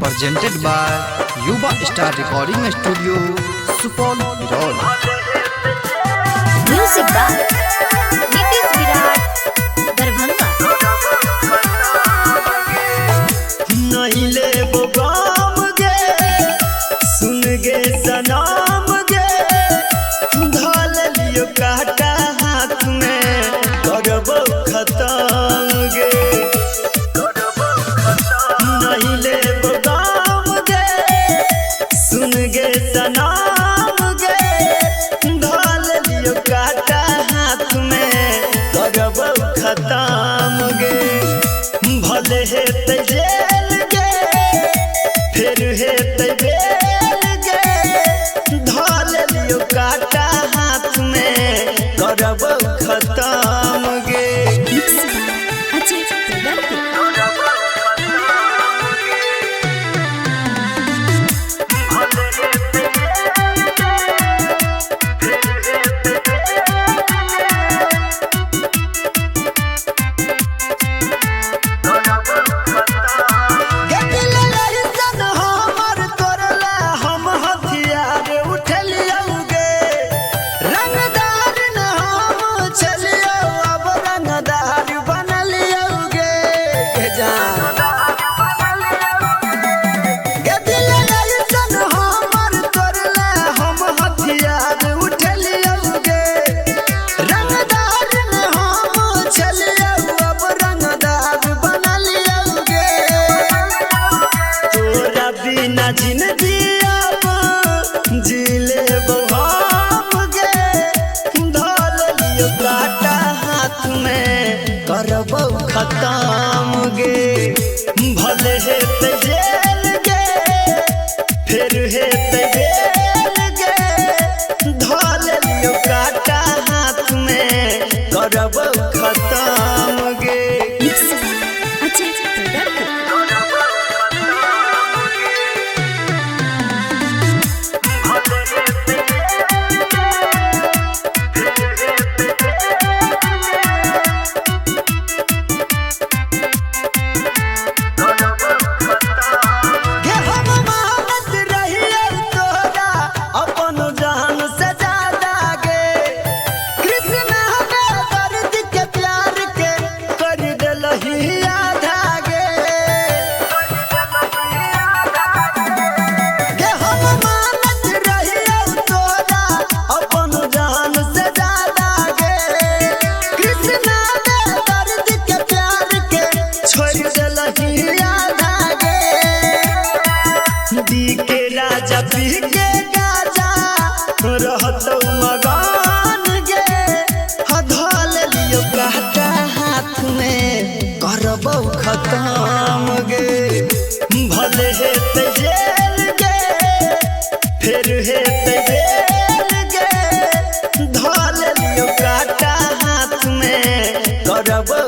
presented by Yuba Star Recording Studio, Supol, Birol. Music by Nitish Virat, Darbhanga. नहीं ले वो गाम गे, सुन गे सनाम गे, ढाल लियो काटा हाथ में, करबो खत्म गे। नहीं ले वो गाम गे, सुन गे सनाम गे, ढाल लियो काटा हाथ में, करबो खत्म गे। भले है तेजेल गे, फिर है तेबेल गे, ढाल लियो काटा हाथ में, करबो खत्म गे। Mixed by Ajay Tridampil. जिंदगी अब जिले बहाम गे, ढाल लियो काटा हाथ में, करबो खत्म गे। भले है तेजेल गे, फिर है तेबेल गे, ढाल लियो काटा हाथ में, करबो खत्म गे। Mixed by Ajay Tridampil. के राजा पी के गाजा रहतो मगन गे, ढाल लियो काटा हाथ में, करबो खत्म गे। भले है तेजेल गे, फिर है तेबेल गे, ढाल लियो काटा हाथ में, करबो